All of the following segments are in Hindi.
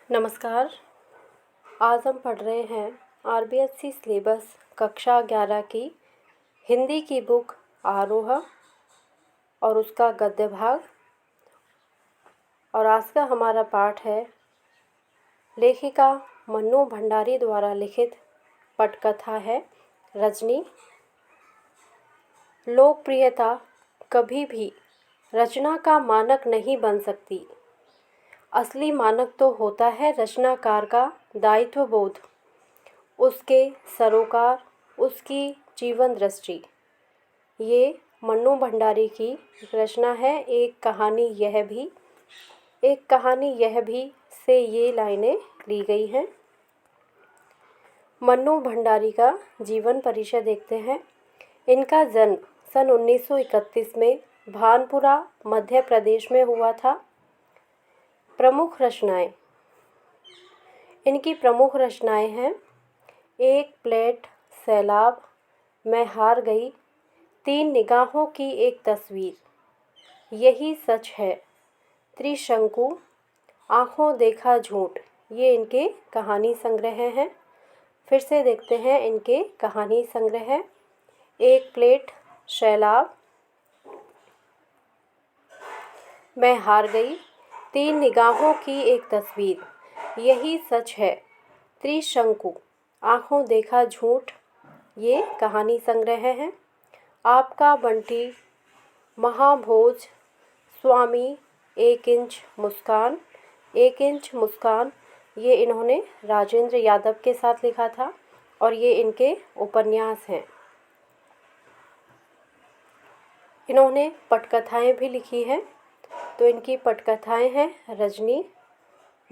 नमस्कार। आज हम पढ़ रहे हैं आरबीएससी सिलेबस कक्षा 11 की हिंदी की बुक आरोह और उसका गद्य भाग। और आज का हमारा पाठ है लेखिका मन्नू भंडारी द्वारा लिखित पटकथा है रजनी। लोकप्रियता कभी भी रचना का मानक नहीं बन सकती। असली मानक तो होता है रचनाकार का दायित्वबोध, उसके सरोकार, उसकी जीवन दृष्टि। ये मन्नू भंडारी की रचना है। एक कहानी यह भी से ये लाइनें ली गई हैं। मन्नू भंडारी का जीवन परिचय देखते हैं। इनका जन्म सन 1931 में भानपुरा मध्य प्रदेश में हुआ था। इनकी प्रमुख रचनाएं हैं एक प्लेट सैलाब, मैं हार गई, तीन निगाहों की एक तस्वीर, यही सच है, त्रिशंकु, आँखों देखा झूठ। ये इनके कहानी संग्रह हैं। फिर से देखते हैं इनके कहानी संग्रह। एक प्लेट सैलाब, मैं हार गई, तीन निगाहों की एक तस्वीर, यही सच है, त्रिशंकु, आँखों देखा झूठ। ये कहानी संग्रह हैं। आपका बंटी, महाभोज, स्वामी, एक इंच मुस्कान। ये इन्होंने राजेंद्र यादव के साथ लिखा था और ये इनके उपन्यास हैं। इन्होंने पटकथाएं भी लिखी हैं। तो इनकी पटकथाएं हैं रजनी,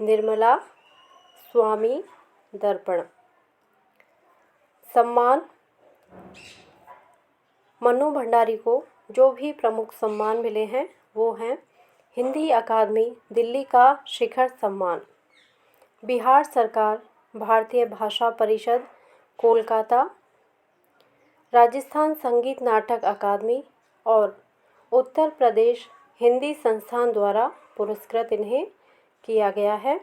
निर्मला, स्वामी, दर्पण। सम्मान। मन्नू भंडारी को जो भी प्रमुख सम्मान मिले हैं वो हैं हिंदी अकादमी दिल्ली का शिखर सम्मान, बिहार सरकार भारतीय भाषा परिषद कोलकाता, राजस्थान संगीत नाटक अकादमी और उत्तर प्रदेश हिंदी संस्थान द्वारा पुरस्कृत इन्हें किया गया है।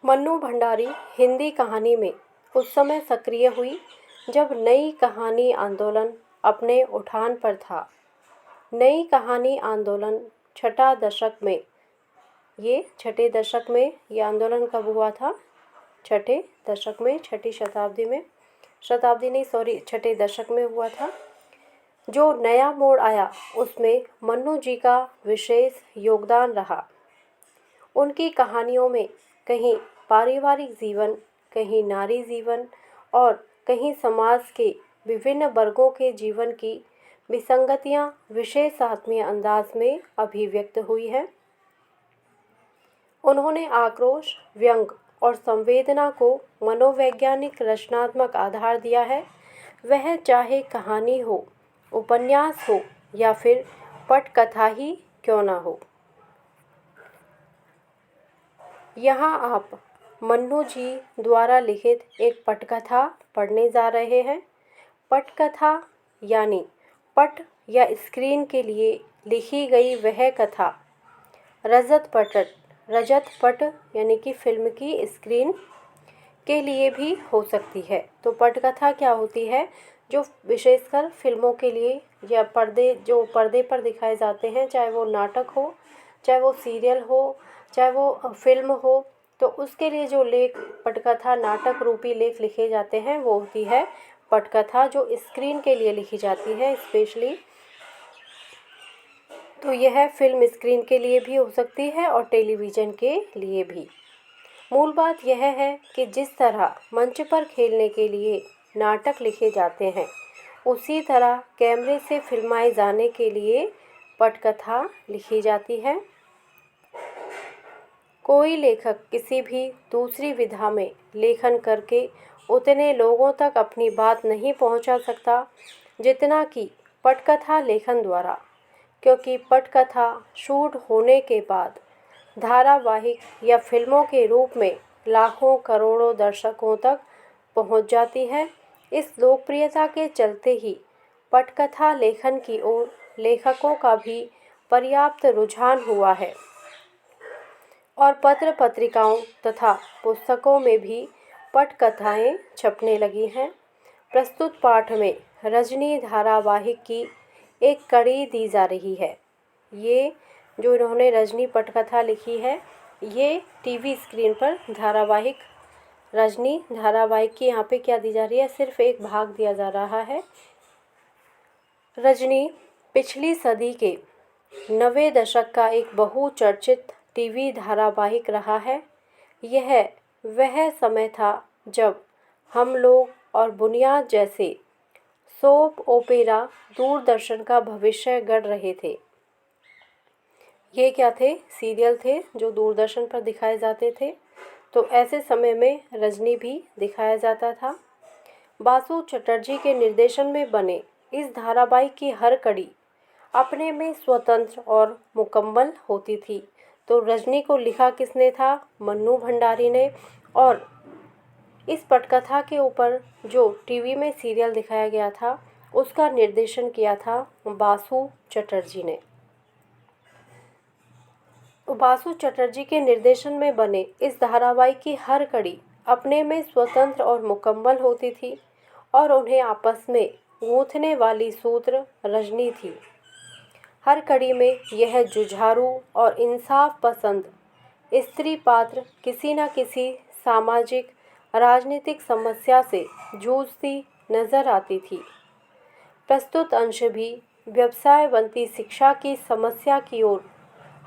मन्नू भंडारी हिंदी कहानी में उस समय सक्रिय हुई जब नई कहानी आंदोलन अपने उठान पर था। नई कहानी आंदोलन छठे दशक में ये आंदोलन कब हुआ था? छठे दशक में हुआ था। जो नया मोड़ आया उसमें मन्नू जी का विशेष योगदान रहा। उनकी कहानियों में कहीं पारिवारिक जीवन, कहीं नारी जीवन और कहीं समाज के विभिन्न वर्गों के जीवन की विसंगतियां विशेष आत्मीय अंदाज में अभिव्यक्त हुई है। उन्होंने आक्रोश, व्यंग और संवेदना को मनोवैज्ञानिक रचनात्मक आधार दिया है। वह चाहे कहानी हो, उपन्यास हो या फिर पटकथा ही क्यों ना हो। यहाँ आप मन्नू जी द्वारा लिखित एक पटकथा पढ़ने जा रहे हैं। पटकथा यानी पट या स्क्रीन के लिए लिखी गई वह कथा। रजत पट यानी कि फिल्म की स्क्रीन के लिए भी हो सकती है। तो पटकथा क्या होती है? जो विशेषकर फिल्मों के लिए या पर्दे पर दिखाए जाते हैं, चाहे वो नाटक हो, चाहे वो सीरियल हो, चाहे वो फिल्म हो, तो उसके लिए जो लेख पटकथा नाटक रूपी लेख लिखे जाते हैं वो होती है पटकथा, जो स्क्रीन के लिए लिखी जाती है स्पेशली। तो यह फिल्म स्क्रीन के लिए भी हो सकती है और टेलीविज़न के लिए भी। मूल बात यह है कि जिस तरह मंच पर खेलने के लिए नाटक लिखे जाते हैं, उसी तरह कैमरे से फिल्माए जाने के लिए पटकथा लिखी जाती है। कोई लेखक किसी भी दूसरी विधा में लेखन करके उतने लोगों तक अपनी बात नहीं पहुंचा सकता जितना कि पटकथा लेखन द्वारा, क्योंकि पटकथा शूट होने के बाद धारावाहिक या फिल्मों के रूप में लाखों करोड़ों दर्शकों तक पहुंच जाती है। इस लोकप्रियता के चलते ही पटकथा लेखन की ओर लेखकों का भी पर्याप्त रुझान हुआ है। और पत्र पत्रिकाओं तथा पुस्तकों में भी पटकथाएं छपने लगी हैं। प्रस्तुत पाठ में रजनी धारावाहिक की एक कड़ी दी जा रही है। ये जो इन्होंने रजनी पटकथा लिखी है, ये टीवी स्क्रीन पर धारावाहिक रजनी धारावाहिक की यहाँ पे क्या दी जा रही है, सिर्फ एक भाग दिया जा रहा है। रजनी पिछली सदी के 90 दशक का एक बहुचर्चित टीवी धारावाहिक रहा है। यह वह समय था जब हम लोग और बुनियाद जैसे सोप ओपेरा दूरदर्शन का भविष्य गढ़ रहे थे। ये क्या थे, सीरियल थे जो दूरदर्शन पर दिखाए जाते थे। तो ऐसे समय में रजनी भी दिखाया जाता था। बासु चटर्जी के निर्देशन में बने इस धारावाहिक की हर कड़ी अपने में स्वतंत्र और मुकम्मल होती थी। तो रजनी को लिखा किसने था, मन्नू भंडारी ने। और इस पटकथा के ऊपर जो टीवी में सीरियल दिखाया गया था उसका निर्देशन किया था बासु चटर्जी ने। बासु चटर्जी के निर्देशन में बने इस धारावाहिक की हर कड़ी अपने में स्वतंत्र और मुकम्मल होती थी और उन्हें आपस में गूंथने वाली सूत्र रजनी थी। हर कड़ी में यह जुझारू और इंसाफ पसंद स्त्री पात्र किसी न किसी सामाजिक राजनीतिक समस्या से जूझती नजर आती थी। प्रस्तुत अंश भी व्यवसायवंती शिक्षा की समस्या की ओर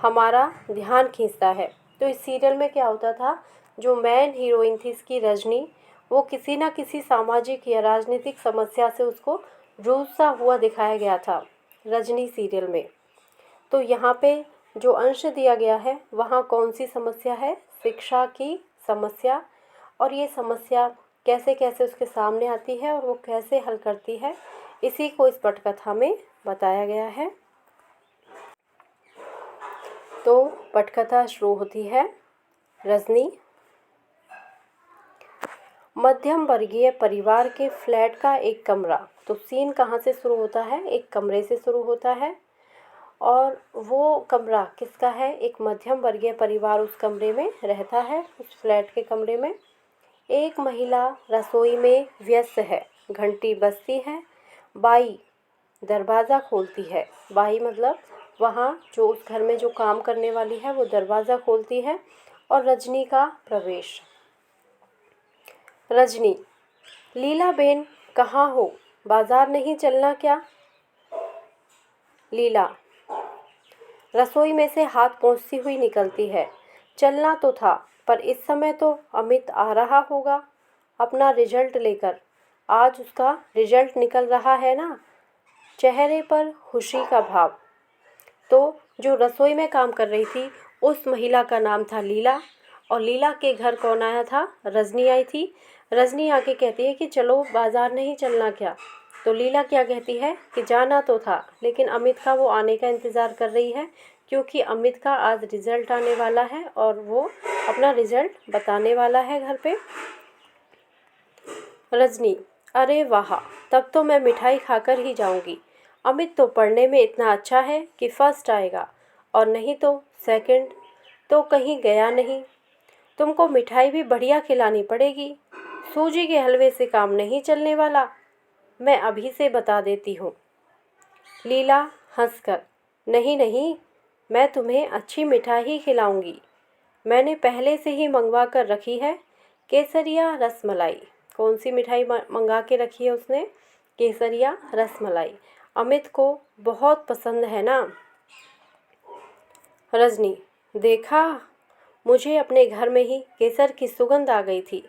हमारा ध्यान खींचता है। तो इस सीरियल में क्या होता था, जो मेन हीरोइन थी इसकी रजनी, वो किसी न किसी सामाजिक या राजनीतिक समस्या से उसको जूझता हुआ दिखाया गया था रजनी सीरियल में। तो यहाँ पे जो अंश दिया गया है वहाँ कौन सी समस्या है, शिक्षा की समस्या। और ये समस्या कैसे कैसे उसके सामने आती है और वो कैसे हल करती है, इसी को इस पटकथा में बताया गया है। तो पटकथा शुरू होती है। रजनी मध्यम वर्गीय परिवार के फ्लैट का एक कमरा। तो सीन कहाँ से शुरू होता है, एक कमरे से शुरू होता है। और वो कमरा किसका है, एक मध्यम वर्गीय परिवार उस कमरे में रहता है, उस फ्लैट के कमरे में। एक महिला रसोई में व्यस्त है, घंटी बजती है, बाई दरवाज़ा खोलती है। बाई मतलब वहाँ जो उस घर में जो काम करने वाली है वो दरवाज़ा खोलती है और रजनी का प्रवेश। रजनी, लीला बेन कहाँ हो, बाजार नहीं चलना क्या? लीला रसोई में से हाथ पोंछती हुई निकलती है। चलना तो था, पर इस समय तो अमित आ रहा होगा अपना रिजल्ट लेकर। आज उसका रिजल्ट निकल रहा है ना। चेहरे पर खुशी का भाव। तो जो रसोई में काम कर रही थी उस महिला का नाम था लीला। और लीला के घर कौन आया था, रजनी आई थी। रजनी आके कहती है कि चलो बाजार नहीं चलना क्या? तो लीला क्या कहती है कि जाना तो था, लेकिन अमित का वो आने का इंतज़ार कर रही है, क्योंकि अमित का आज रिज़ल्ट आने वाला है और वो अपना रिज़ल्ट बताने वाला है घर पे। रजनी, अरे वाह, तब तो मैं मिठाई खाकर ही जाऊंगी। अमित तो पढ़ने में इतना अच्छा है कि फर्स्ट आएगा, और नहीं तो सेकंड, तो कहीं गया नहीं। तुमको मिठाई भी बढ़िया खिलानी पड़ेगी, सूजी के हलवे से काम नहीं चलने वाला, मैं अभी से बता देती हूँ। लीला हंसकर, नहीं नहीं, मैं तुम्हें अच्छी मिठाई ही खिलाऊंगी। मैंने पहले से ही मंगवा कर रखी है, केसरिया रसमलाई। कौन सी मिठाई मंगा के रखी है उसने? केसरिया रसमलाई। अमित को बहुत पसंद है ना। रजनी, देखा, मुझे अपने घर में ही केसर की सुगंध आ गई थी।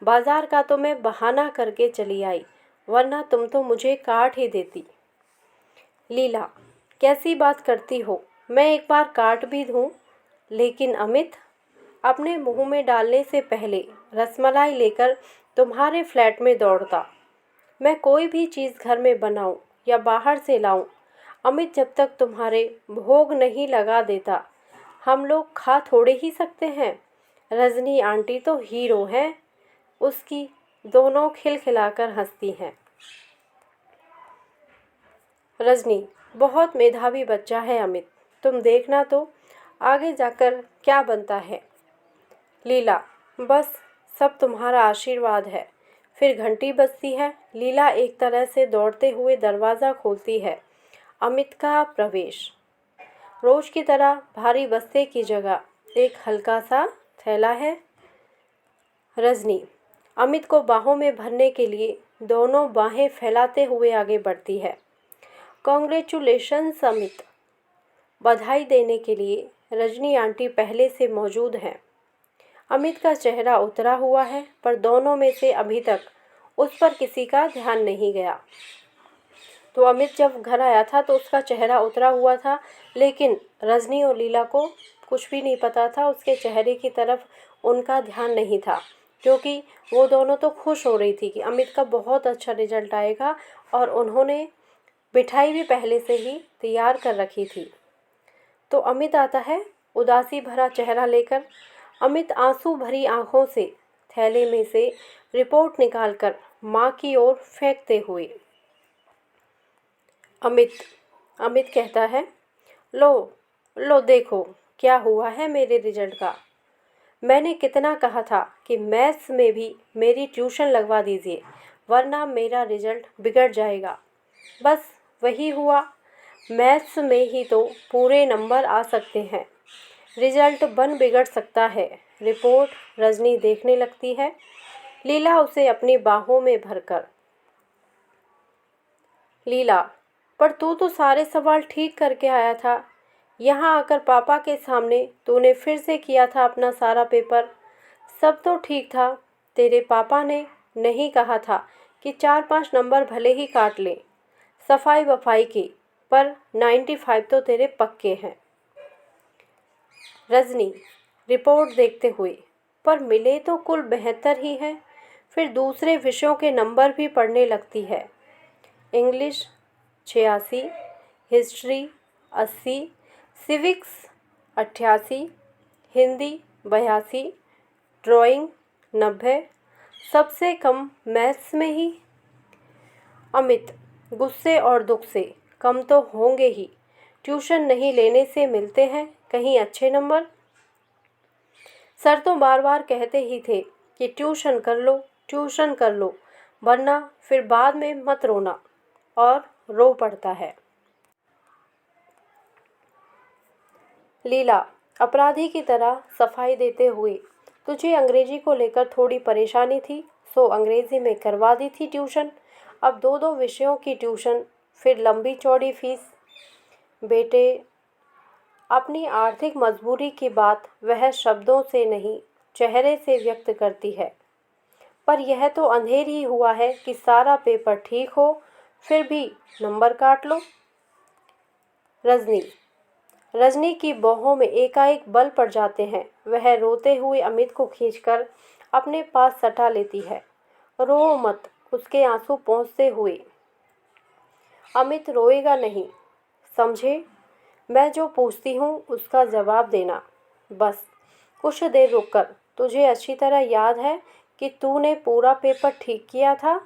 बाजार का तो मैं बहाना करके चली आई, वरना तुम तो मुझे काट ही देती। लीला, कैसी बात करती हो, मैं एक बार काट भी दूँ, लेकिन अमित अपने मुंह में डालने से पहले रसमलाई लेकर तुम्हारे फ्लैट में दौड़ता। मैं कोई भी चीज़ घर में बनाऊं या बाहर से लाऊं, अमित जब तक तुम्हारे भोग नहीं लगा देता हम लोग खा थोड़े ही सकते हैं। रजनी आंटी तो हीरो हैं, उसकी दोनों खिलखिलाकर हंसती हैं। रजनी, बहुत मेधावी बच्चा है अमित, तुम देखना तो, आगे जाकर क्या बनता है। लीला, बस सब तुम्हारा आशीर्वाद है। फिर घंटी बजती है। लीला एक तरह से दौड़ते हुए दरवाज़ा खोलती है। अमित का प्रवेश। रोज की तरह भारी बस्ते की जगह एक हल्का सा थैला है। रजनी अमित को बाहों में भरने के लिए दोनों बाहें फैलाते हुए आगे बढ़ती है। कॉन्ग्रेचुलेशंस अमित। बधाई देने के लिए रजनी आंटी पहले से मौजूद हैं। अमित का चेहरा उतरा हुआ है, पर दोनों में से अभी तक उस पर किसी का ध्यान नहीं गया। तो अमित जब घर आया था तो उसका चेहरा उतरा हुआ था, लेकिन रजनी और लीला को कुछ भी नहीं पता था। उसके चेहरे की तरफ उनका ध्यान नहीं था, क्योंकि वो दोनों तो खुश हो रही थी कि अमित का बहुत अच्छा रिजल्ट आएगा, और उन्होंने मिठाई भी पहले से ही तैयार कर रखी थी। तो अमित आता है उदासी भरा चेहरा लेकर। अमित आंसू भरी आंखों से थैले में से रिपोर्ट निकालकर माँ की ओर फेंकते हुए। अमित अमित कहता है, लो लो देखो क्या हुआ है मेरे रिजल्ट का। मैंने कितना कहा था कि मैथ्स में भी मेरी ट्यूशन लगवा दीजिए, वरना मेरा रिजल्ट बिगड़ जाएगा। बस वही हुआ। मैथ्स में ही तो पूरे नंबर आ सकते हैं, रिजल्ट बन बिगड़ सकता है। रिपोर्ट रजनी देखने लगती है। लीला उसे अपनी बाहों में भरकर। लीला, पर तू तो सारे सवाल ठीक करके आया था। यहाँ आकर पापा के सामने तूने फिर से किया था अपना सारा पेपर। सब तो ठीक था। तेरे पापा ने नहीं कहा था कि 4-5 नंबर भले ही काट लें सफाई वफाई की, पर 95 तो तेरे पक्के हैं। रजनी रिपोर्ट देखते हुए, पर मिले तो कुल 72 ही हैं। फिर दूसरे विषयों के नंबर भी पढ़ने लगती है। English 86, history 80, civics 88, Hindi 82, drawing 90, सबसे कम मैथ्स में ही। अमित गुस्से और दुख से, कम तो होंगे ही। ट्यूशन नहीं लेने से मिलते हैं कहीं अच्छे नंबर। सर तो बार बार कहते ही थे कि ट्यूशन कर लो, ट्यूशन कर लो, वरना फिर बाद में मत रोना, और रो पड़ता है। लीला अपराधी की तरह सफाई देते हुए, तुझे अंग्रेजी को लेकर थोड़ी परेशानी थी, सो अंग्रेजी में करवा दी थी ट्यूशन। अब 2-2 विषयों की ट्यूशन, फिर लंबी चौड़ी फीस। बेटे, अपनी आर्थिक मजबूरी की बात वह शब्दों से नहीं, चेहरे से व्यक्त करती है। पर यह तो अंधेर ही हुआ है कि सारा पेपर ठीक हो, फिर भी नंबर काट लो। रजनी की बाहों में एकाएक बल पड़ जाते हैं। वह रोते हुए अमित को खींचकर अपने पास सटा लेती है। रो मत, उसके आंसू पोंछते हुए। अमित रोएगा नहीं, समझे। मैं जो पूछती हूँ उसका जवाब देना। बस कुछ देर रुककर, तुझे अच्छी तरह याद है कि तूने पूरा पेपर ठीक किया था।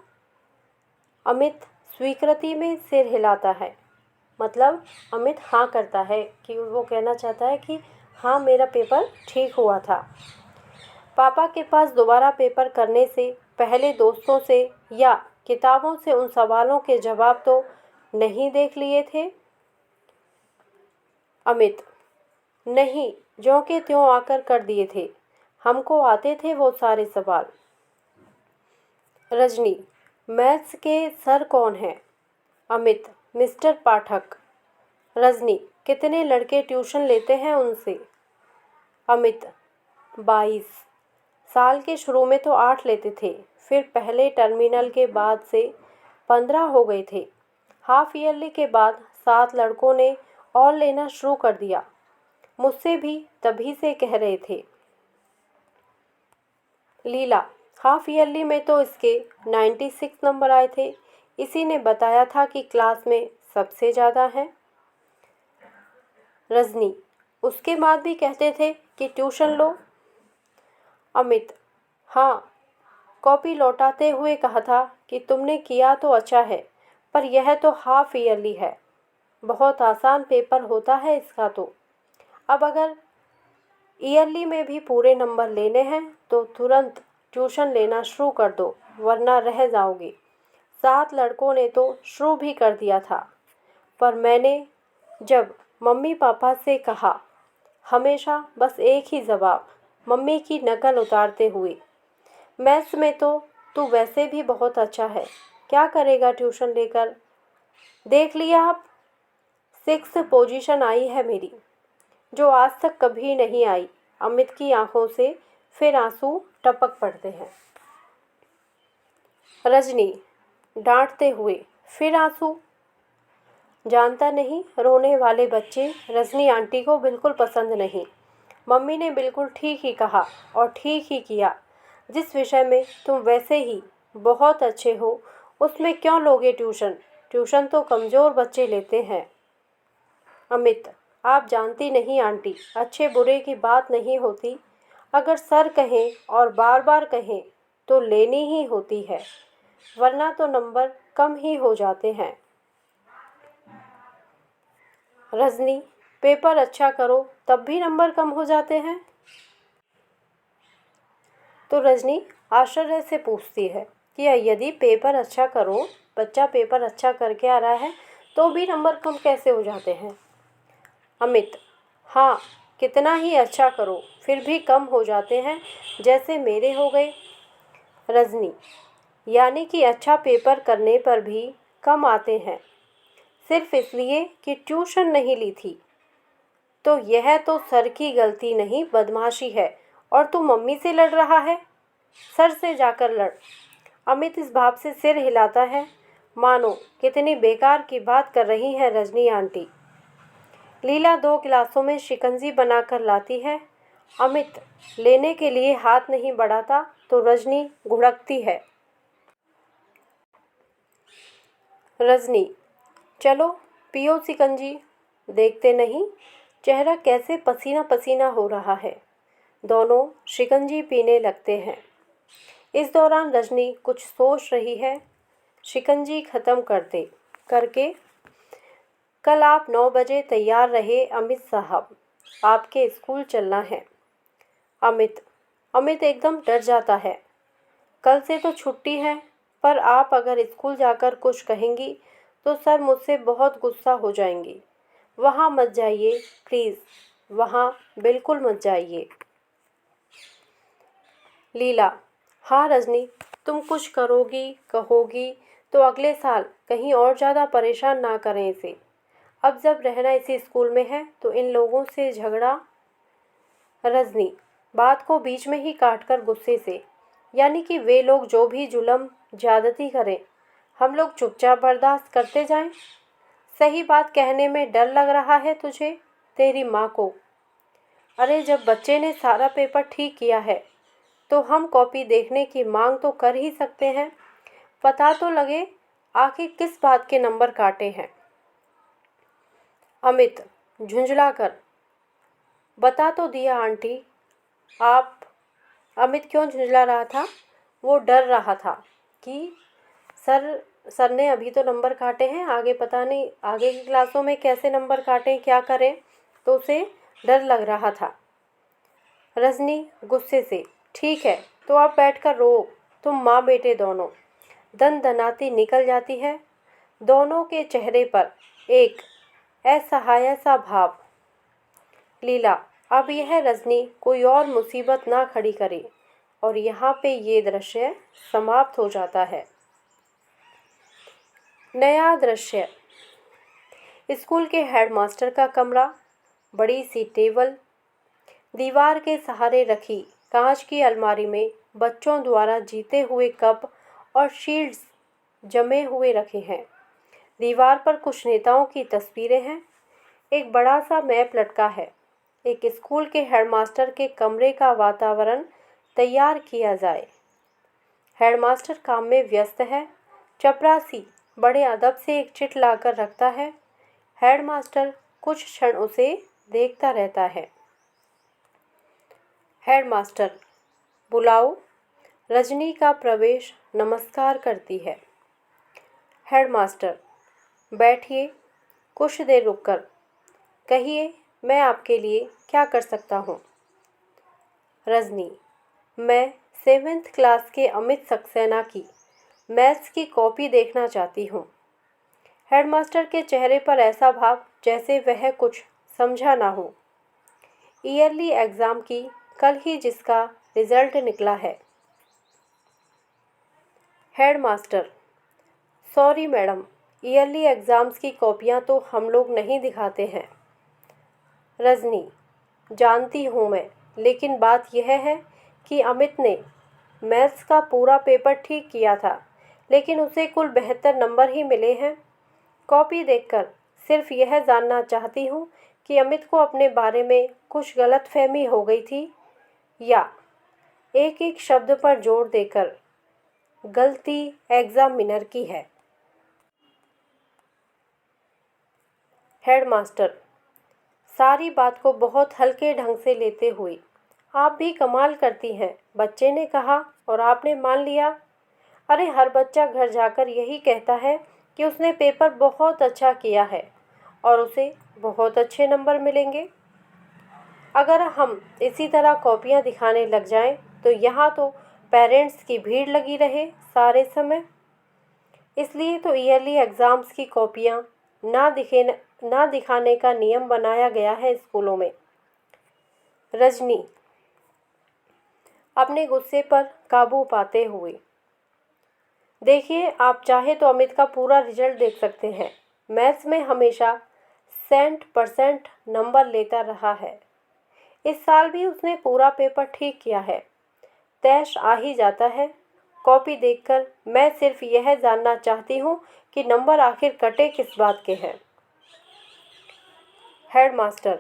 अमित स्वीकृति में सिर हिलाता है। मतलब अमित हाँ करता है कि वो कहना चाहता है कि हाँ, मेरा पेपर ठीक हुआ था। पापा के पास दोबारा पेपर करने से पहले दोस्तों से या किताबों से उन सवालों के जवाब तो नहीं देख लिए थे। अमित नहीं, ज्यों के त्यों आकर कर दिए थे, हमको आते थे वो सारे सवाल। रजनी मैथ्स के सर कौन हैं। अमित मिस्टर पाठक। रजनी कितने लड़के ट्यूशन लेते हैं उनसे। अमित 22। साल के शुरू में तो 8 लेते थे, फिर पहले टर्मिनल के बाद से 15 हो गए थे। हाफ ईयरली के बाद 7 लड़कों ने और लेना शुरू कर दिया। मुझसे भी तभी से कह रहे थे। लीला हाफ ईयरली में तो इसके 96 नंबर आए थे। इसी ने बताया था कि क्लास में सबसे ज़्यादा है। रजनी उसके बाद भी कहते थे कि ट्यूशन लो। अमित हाँ, कॉपी लौटाते हुए कहा था कि तुमने किया तो अच्छा है, पर यह तो हाफ ईयरली है, बहुत आसान पेपर होता है इसका तो। अब अगर ईयरली में भी पूरे नंबर लेने हैं तो तुरंत ट्यूशन लेना शुरू कर दो, वरना रह जाओगी। 7 लड़कों ने तो शुरू भी कर दिया था, पर मैंने जब मम्मी पापा से कहा, हमेशा बस एक ही जवाब, मम्मी की नकल उतारते हुए, मैथ्स में तो तू वैसे भी बहुत अच्छा है, क्या करेगा ट्यूशन लेकर। देख लिया आप, 6th पोजीशन आई है मेरी, जो आज तक कभी नहीं आई। अमित की आंखों से फिर आंसू टपक पड़ते हैं। रजनी डांटते हुए, फिर आंसू? जानता नहीं, रोने वाले बच्चे रजनी आंटी को बिल्कुल पसंद नहीं। मम्मी ने बिल्कुल ठीक ही कहा और ठीक ही किया। जिस विषय में तुम वैसे ही बहुत अच्छे हो, उसमें क्यों लोगे ट्यूशन? ट्यूशन तो कमज़ोर बच्चे लेते हैं। अमित, आप जानती नहीं आंटी, अच्छे बुरे की बात नहीं होती। अगर सर कहें और बार बार कहें तो लेनी ही होती है, वरना तो नंबर कम ही हो जाते हैं। रजनी, पेपर अच्छा करो तब भी नंबर कम हो जाते हैं? तो रजनी आश्चर्य से पूछती है कि यदि पेपर अच्छा करो, बच्चा पेपर अच्छा करके आ रहा है, तो भी नंबर कम कैसे हो जाते हैं? अमित, हाँ, कितना ही अच्छा करो फिर भी कम हो जाते हैं, जैसे मेरे हो गए। रजनी, यानी कि अच्छा पेपर करने पर भी कम आते हैं, सिर्फ इसलिए कि ट्यूशन नहीं ली थी। तो यह तो सर की गलती नहीं, बदमाशी है। और तू मम्मी से लड़ रहा है? सर से जाकर लड़। अमित इस भाव से सिर हिलाता है मानो कितनी बेकार की बात कर रही है रजनी आंटी। लीला 2 गिलासों में शिकंजी बनाकर लाती है। अमित लेने के लिए हाथ नहीं बढ़ाता तो रजनी घुड़कती है। रजनी, चलो पियो शिकंजी। देखते नहीं चेहरा कैसे पसीना पसीना हो रहा है। दोनों शिकंजी पीने लगते हैं। इस दौरान रजनी कुछ सोच रही है। शिकंजी ख़त्म करके, कल आप 9 बजे तैयार रहे अमित साहब, आपके स्कूल चलना है। अमित एकदम डर जाता है। कल से तो छुट्टी है, पर आप अगर स्कूल जाकर कुछ कहेंगी तो सर मुझसे बहुत गुस्सा हो जाएंगी। वहाँ मत जाइए प्लीज़, वहाँ बिल्कुल मत जाइए। लीला, हाँ रजनी, तुम कुछ करोगी कहोगी तो अगले साल कहीं और ज़्यादा परेशान ना करें इसे। अब जब रहना इसी स्कूल में है तो इन लोगों से झगड़ा। रजनी बात को बीच में ही काटकर गुस्से से, यानी कि वे लोग जो भी जुल्म ज़्यादती करें, हम लोग चुपचाप बर्दाश्त करते जाएं। सही बात कहने में डर लग रहा है तुझे, तेरी माँ को। अरे जब बच्चे ने सारा पेपर ठीक किया है तो हम कॉपी देखने की मांग तो कर ही सकते हैं। पता तो लगे आखिर किस बात के नंबर काटे हैं। अमित झुंझलाकर, बता तो दिया आंटी। आप? अमित क्यों झुंझला रहा था? वो डर रहा था कि सर ने अभी तो नंबर काटे हैं, आगे पता नहीं आगे की क्लासों में कैसे नंबर काटें, क्या करें, तो उसे डर लग रहा था। रजनी गुस्से से, ठीक है तो आप बैठकर रो, तुम माँ बेटे दोनों। दनाती निकल जाती है। दोनों के चेहरे पर एक असहाय सा भाव। लीला, अब यह रजनी कोई और मुसीबत ना खड़ी करे, और यहाँ पे ये दृश्य समाप्त हो जाता है। नया दृश्य। स्कूल के हेडमास्टर का कमरा, बड़ी सी टेबल, दीवार के सहारे रखी कांच की अलमारी में बच्चों द्वारा जीते हुए कप और शील्ड्स जमे हुए रखे हैं। दीवार पर कुछ नेताओं की तस्वीरें हैं। एक बड़ा सा मैप लटका है। एक स्कूल के हेडमास्टर के कमरे का वातावरण तैयार किया जाए। हेडमास्टर काम में व्यस्त है। चपरासी बड़े अदब से एक चिट लाकर रखता है। हेडमास्टर कुछ क्षण उसे देखता रहता है। हेडमास्टर, बुलाओ। रजनी का प्रवेश नमस्कार करती है। हेडमास्टर, बैठिए, कुछ देर रुककर कहिए मैं आपके लिए क्या कर सकता हूँ। रजनी, मैं 7th क्लास के अमित सक्सेना की मैथ्स की कॉपी देखना चाहती हूँ। हेडमास्टर के चेहरे पर ऐसा भाव जैसे वह कुछ समझा ना हो। ईयरली एग्ज़ाम की कल ही जिसका रिज़ल्ट निकला है। Headmaster, sorry madam, yearly exams की कॉपियाँ तो हम लोग नहीं दिखाते हैं। रजनी, जानती हूँ मैं, लेकिन बात यह है कि अमित ने मैथ्स का पूरा पेपर ठीक किया था, लेकिन उसे कुल 72 नंबर ही मिले हैं। कॉपी देखकर सिर्फ यह जानना चाहती हूँ कि अमित को अपने बारे में कुछ गलतफहमी हो गई थी या एक एक शब्द पर जोर देकर गलती एग्जामिनर की है। हेडमास्टर, सारी बात को बहुत हल्के ढंग से लेते हुए, आप भी कमाल करती हैं, बच्चे ने कहा और आपने मान लिया। अरे हर बच्चा घर जाकर यही कहता है कि उसने पेपर बहुत अच्छा किया है और उसे बहुत अच्छे नंबर मिलेंगे। अगर हम इसी तरह कॉपियाँ दिखाने लग जाएं तो यहाँ तो पेरेंट्स की भीड़ लगी रहे सारे समय। इसलिए तो ईयरली एग्ज़ाम्स की कॉपियाँ ना दिखाने का नियम बनाया गया है स्कूलों में। रजनी, अपने गुस्से पर काबू पाते हुए, देखिए आप चाहे तो अमित का पूरा रिजल्ट देख सकते हैं। मैथ्स में हमेशा 100% नंबर लेता रहा है। इस साल भी उसने पूरा पेपर ठीक किया है। तैश आ ही जाता है। कॉपी देखकर मैं सिर्फ यह जानना चाहती हूँ कि नंबर आखिर कटे किस बात के हैं। हेडमास्टर,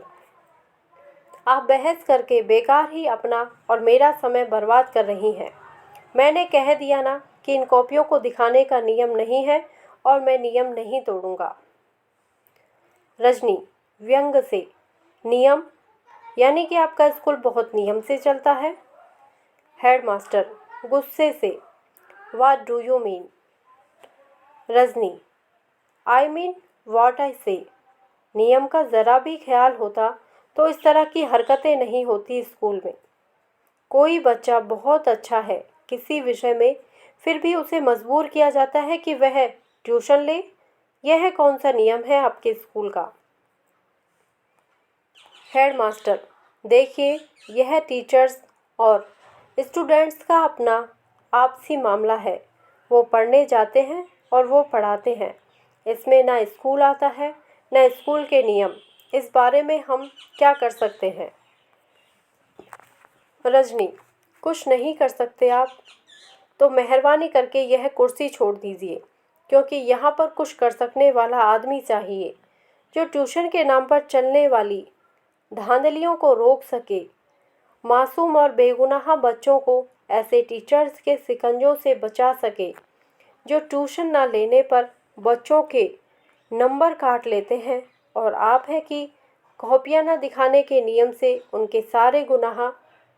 आप बहस करके बेकार ही अपना और मेरा समय बर्बाद कर रही हैं। मैंने कह दिया ना कि इन कॉपियों को दिखाने का नियम नहीं है और मैं नियम नहीं तोड़ूंगा। रजनी, व्यंग से, नियम यानी कि आपका स्कूल बहुत नियम से चलता है। हेडमास्टर, गुस्से से, what do you mean? Rajni, I mean what I से। नियम का ज़रा भी ख्याल होता तो इस तरह की हरकतें नहीं होती स्कूल में। कोई बच्चा बहुत अच्छा है किसी विषय में, फिर भी उसे मजबूर किया जाता है कि वह ट्यूशन ले। यह कौन सा नियम है आपके स्कूल का? हेडमास्टर, देखिए यह टीचर्स और स्टूडेंट्स का अपना आपसी मामला है। वो पढ़ने जाते हैं और वो पढ़ाते हैं। इसमें ना स्कूल आता है ना स्कूल के नियम। इस बारे में हम क्या कर सकते हैं? रजनी, कुछ नहीं कर सकते आप तो मेहरबानी करके यह कुर्सी छोड़ दीजिए, क्योंकि यहाँ पर कुछ कर सकने वाला आदमी चाहिए जो ट्यूशन के नाम पर चलने वाली धांधलियों को रोक सके। मासूम और बेगुनाह बच्चों को ऐसे टीचर्स के शिकंजों से बचा सके जो ट्यूशन ना लेने पर बच्चों के नंबर काट लेते हैं, और आप है कि कॉपियाँ न दिखाने के नियम से उनके सारे गुनाह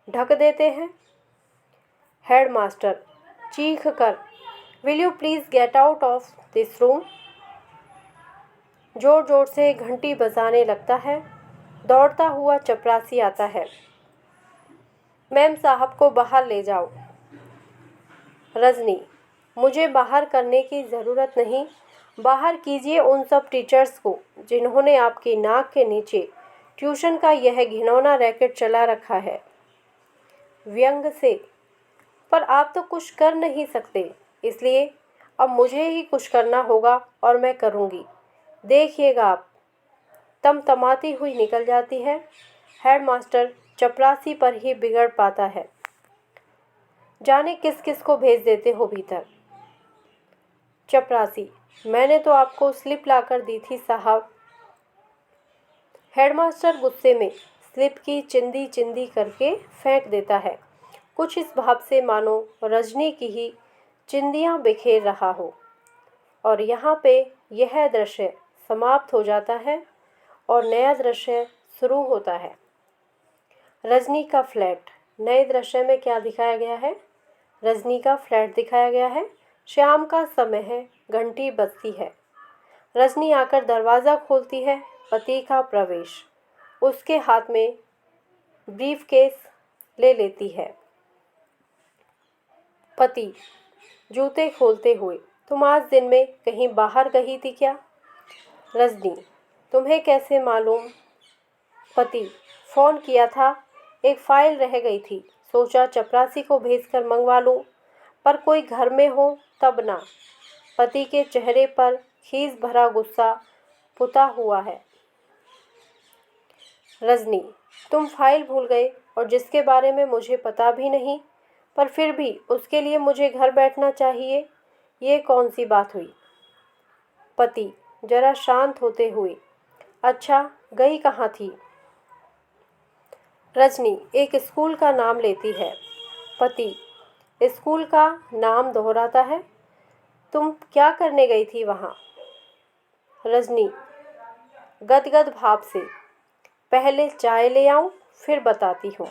ढक देते हैं। हेडमास्टर चीख कर, will you please get out of this room? जोर जोर से घंटी बजाने लगता है। दौड़ता हुआ चपरासी आता है। मैम साहब को बाहर ले जाओ। रजनी, मुझे बाहर करने की ज़रूरत नहीं। बाहर कीजिए उन सब टीचर्स को जिन्होंने आपकी नाक के नीचे ट्यूशन का यह घिनौना रैकेट चला रखा है। व्यंग से, पर आप तो कुछ कर नहीं सकते, इसलिए अब मुझे ही कुछ करना होगा और मैं करूँगी। देखिएगा आप। तमतमाती हुई निकल जाती है। हेडमास्टर चपरासी पर ही बिगड़ पाता है। जाने किस किस को भेज देते हो भीतर। चपरासी, मैंने तो आपको स्लिप लाकर दी थी साहब। हेडमास्टर गुस्से में स्लिप की चिंदी चिंदी करके फेंक देता है, कुछ इस भाव से मानो रजनी की ही चिंदियाँ बिखेर रहा हो। और यहाँ पे यह दृश्य समाप्त हो जाता है और नया दृश्य शुरू होता है। रजनी का फ्लैट। नए दृश्य में क्या दिखाया गया है? रजनी का फ्लैट दिखाया गया है। शाम का समय है, घंटी बजती है। रजनी आकर दरवाज़ा खोलती है। पति का प्रवेश। उसके हाथ में ब्रीफकेस, ले लेती है। पति जूते खोलते हुए, तुम आज दिन में कहीं बाहर गई थी क्या? रजनी, तुम्हें कैसे मालूम? पति, फ़ोन किया था, एक फ़ाइल रह गई थी, सोचा चपरासी को भेजकर मंगवा लूँ, पर कोई घर में हो तब ना। पति के चेहरे पर खीस भरा गुस्सा पुता हुआ है। रजनी, तुम फाइल भूल गए और जिसके बारे में मुझे पता भी नहीं, पर फिर भी उसके लिए मुझे घर बैठना चाहिए, ये कौन सी बात हुई? पति जरा शांत होते हुए, अच्छा गई कहाँ थी? रजनी एक स्कूल का नाम लेती है। पति स्कूल का नाम दोहराता है। तुम क्या करने गई थी वहाँ? रजनी गदगद भाव से, पहले चाय ले आऊं फिर बताती हूँ।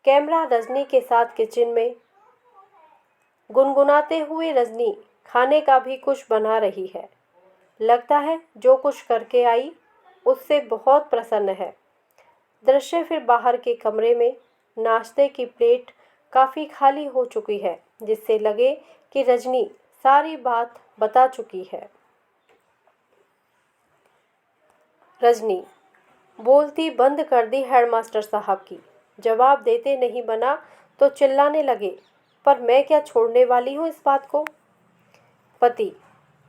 कैमरा रजनी के साथ किचन में। गुनगुनाते हुए रजनी खाने का भी कुछ बना रही है। लगता है जो कुछ करके आई उससे बहुत प्रसन्न है। दृश्य फिर बाहर के कमरे में। नाश्ते की प्लेट काफ़ी खाली हो चुकी है, जिससे लगे कि रजनी सारी बात बता चुकी है। रजनी बोलती बंद कर दी हेडमास्टर साहब की। जवाब देते नहीं बना तो चिल्लाने लगे, पर मैं क्या छोड़ने वाली हूँ इस बात को? पति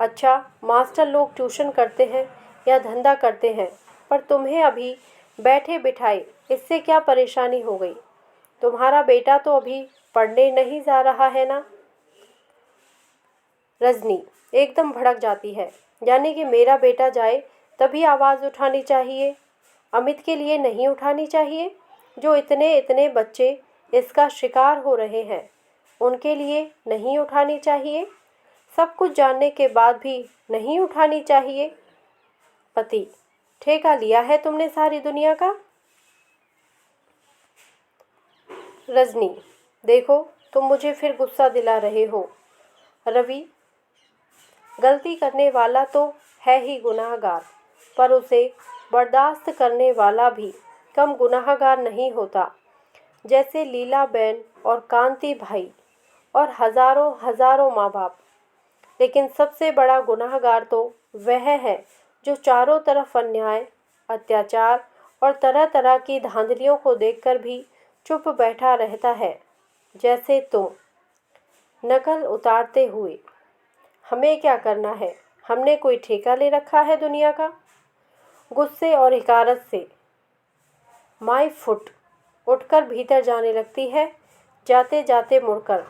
अच्छा, मास्टर लोग ट्यूशन करते हैं या धंधा करते हैं, पर तुम्हें अभी बैठे बिठाए इससे क्या परेशानी हो गई? तुम्हारा बेटा तो अभी पढ़ने नहीं जा रहा है ना? रजनी एकदम भड़क जाती है, यानी कि मेरा बेटा जाए तभी आवाज़ उठानी चाहिए, अमित के लिए नहीं उठानी चाहिए? जो इतने इतने बच्चे इसका शिकार हो रहे हैं, उनके लिए नहीं उठानी चाहिए? सब कुछ जानने के बाद भी नहीं उठानी चाहिए? पति ठेका लिया है तुमने सारी दुनिया का? रजनी देखो, तुम मुझे फिर गुस्सा दिला रहे हो। रवि गलती करने वाला तो है ही गुनाहगार, पर उसे बर्दाश्त करने वाला भी कम गुनाहगार नहीं होता। जैसे लीलाबेन और कांति भाई और हज़ारों हज़ारों माँ बाप। लेकिन सबसे बड़ा गुनाहगार तो वह है जो चारों तरफ अन्याय, अत्याचार और तरह तरह की धांधलियों को देखकर भी चुप बैठा रहता है, जैसे तुम। नकल उतारते हुए, हमें क्या करना है? हमने कोई ठेका ले रखा है दुनिया का? गुस्से और हिकारत से माई फुट उठकर भीतर जाने लगती है, जाते जाते मुड़कर।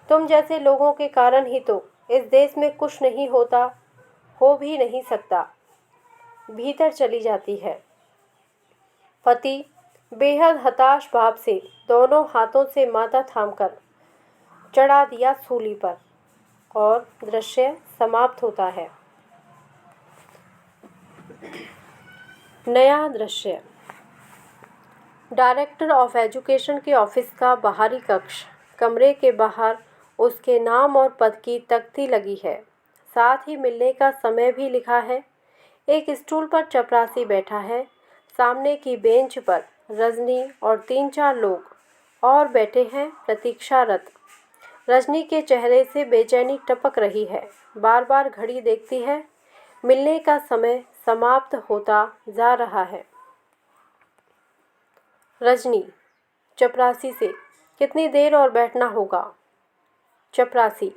तुम जैसे लोगों के कारण ही तो इस देश में कुछ नहीं होता, हो भी नहीं सकता। भीतर चली जाती है। पति बेहद हताश भाव से दोनों हाथों से माथा थामकर चढ़ा दिया सूली पर, और दृश्य समाप्त होता है। नया दृश्य। डायरेक्टर ऑफ एजुकेशन के ऑफिस का बाहरी कक्ष। कमरे के बाहर उसके नाम और पद की तख्ती लगी है, साथ ही मिलने का समय भी लिखा है। एक स्टूल पर चपरासी बैठा है। सामने की बेंच पर रजनी और 3-4 लोग और बैठे हैं प्रतीक्षारत। रजनी के चेहरे से बेचैनी टपक रही है, बार बार घड़ी देखती है। मिलने का समय समाप्त होता जा रहा है। रजनी चपरासी से, कितनी देर और बैठना होगा? चपरासी,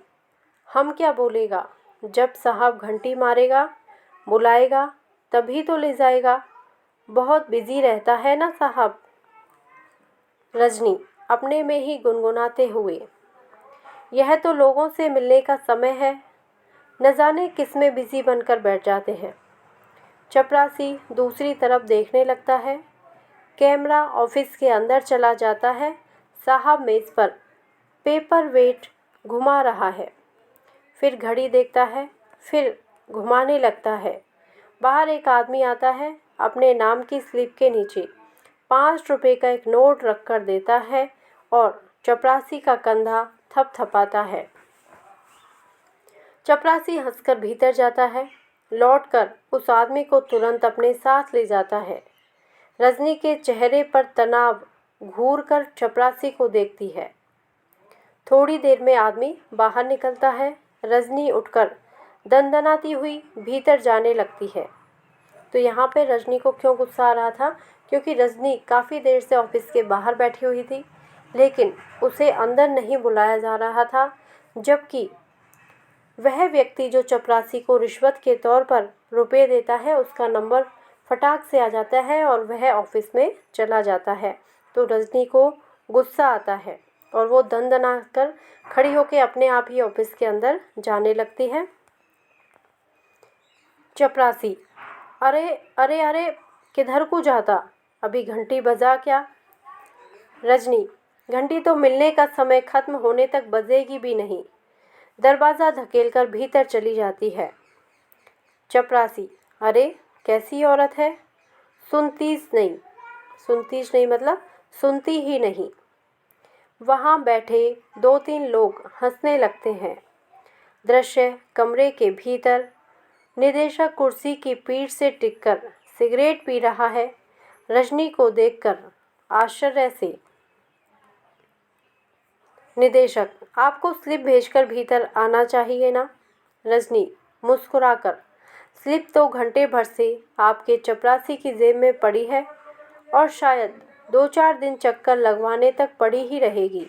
हम क्या बोलेगा? जब साहब घंटी मारेगा, बुलाएगा, तभी तो ले जाएगा। बहुत बिजी रहता है ना साहब। रजनी अपने में ही गुनगुनाते हुए, यह तो लोगों से मिलने का समय है, न जाने किस में बिजी बनकर बैठ जाते हैं। चपरासी दूसरी तरफ देखने लगता है। कैमरा ऑफिस के अंदर चला जाता है। साहब मेज़ पर पेपर वेट घुमा रहा है, फिर घड़ी देखता है, फिर घुमाने लगता है। बाहर एक आदमी आता है, अपने नाम की स्लिप के नीचे 5 रुपए का एक नोट रख कर देता है और चपरासी का कंधा थपथपाता है। चपरासी हंसकर भीतर जाता है, लौटकर उस आदमी को तुरंत अपने साथ ले जाता है। रजनी के चेहरे पर तनाव घूरकर चपरासी को देखती है। थोड़ी देर में आदमी बाहर निकलता है। रजनी उठकर दनदनाती हुई भीतर जाने लगती है। तो यहाँ पे रजनी को क्यों गुस्सा आ रहा था? क्योंकि रजनी काफ़ी देर से ऑफिस के बाहर बैठी हुई थी, लेकिन उसे अंदर नहीं बुलाया जा रहा था, जबकि वह व्यक्ति जो चपरासी को रिश्वत के तौर पर रुपए देता है, उसका नंबर फटाक से आ जाता है और वह ऑफिस में चला जाता है। तो रजनी को गुस्सा आता है और वो दनदना कर खड़ी होकर अपने आप ही ऑफिस के अंदर जाने लगती है। चपरासी, अरे अरे अरे, किधर को जाता? अभी घंटी बजा क्या? रजनी, घंटी तो मिलने का समय खत्म होने तक बजेगी भी नहीं। दरवाज़ा धकेलकर भीतर चली जाती है। चपरासी, अरे कैसी औरत है, सुनतीस नहीं मतलब सुनती ही नहीं। वहाँ बैठे 2-3 लोग हंसने लगते हैं। दृश्य कमरे के भीतर। निदेशक कुर्सी की पीठ से टिककर सिगरेट पी रहा है। रजनी को देखकर आश्चर्य से, निदेशक, आपको स्लिप भेजकर भीतर आना चाहिए ना? रजनी मुस्कुराकर, स्लिप तो घंटे भर से आपके चपरासी की जेब में पड़ी है और शायद 2-4 दिन चक्कर लगवाने तक पड़ी ही रहेगी।